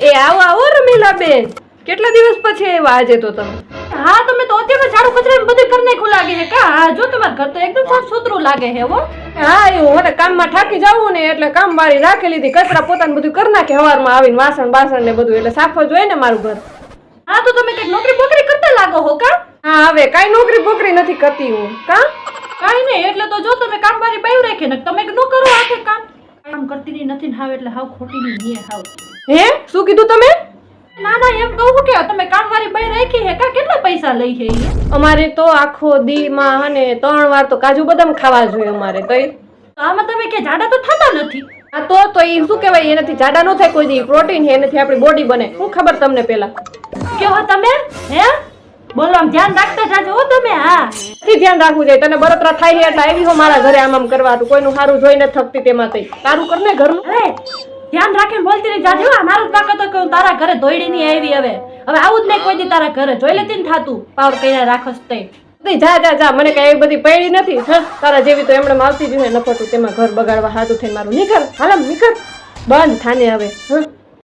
એ આવો આવો રમીલા બેન, કેટલા દિવસ પછી આવ્યા આજે તો તમે? હા તમે તો અત્યારે ઝાડુ કચરા બધું કરી નાખું લાગે છે કા? હા જો તમારું ઘર તો એકદમ સાફ સુથરું લાગે છે હો. હા એવું મને કામમાં થાકી જાવું ને એટલે કામ વાળી રાખી લીધી, કચરા પોતાને બધું કરી નાખે સવારમાં આવીને, વાસણ બાસણ ને બધું, એટલે સાફ જ હોય ને મારું ઘર. હા તો તમે કઈક નોકરી બોકરી કરતા લાગો હો કા? હા હવે કઈ નોકરી બોકરી નથી કરતી હું કા? કાઈ નહીં, એટલે તો જો તમે કામ વાળી બાયું રાખે ને તમે ન કરો આખે કામ કરતી નથી હાવ, એટલે હાવ ખોટી ની હાવ. હે શું કીધું તમે? ના ના એમ કહું કે તમે કામ વાળી બાઈ રાખી હે કા? કેટલા પૈસા લઈ છે ઈ? અમારે તો આખો દી માં હને 3 વાર તો કાજુ બદામ ખાવા જોઈએ અમારે. તો આમાં તમે કે જાડા તો થતા નથી. હા તો ઈ શું કહેવાય, એનાથી જાડા ન થાય કોઈ દી, પ્રોટીન છે એનાથી આપણી બોડી બને. શું ખબર તમને પેલા કેવો તમે? હે બોલો આમ ધ્યાન રાખતા જાજો હો તમે. હા થી ધ્યાન રાખવું જોઈએ. તને બળતરા થાય એટલે આવી હો મારા ઘરે આમ કરવા, તું કોઈનું સારું જોઈને થકતી તેમાં તઈ તારું કર ને ઘરનું. અરે ધ્યાન રાખીને બોલતી રહી જાજો. મારું તાકાત કે હું તારા ઘરે દોડી ની આવી. હવે આવું જ નહીં કોઈ દી તારા ઘરે જોઈ લેતી ને થાતું પાવર કઈ રાખસ તઈ. જા જા જા, મને કઈ એવી બધી પડી નથી. તારા જેવી તો એમણે આવતી જ હોય નફોટું તેમાં ઘર બગાડવા હાથું થઈને મારું. નીકળ હાલમ નીકળ, બંધ થાને હવે.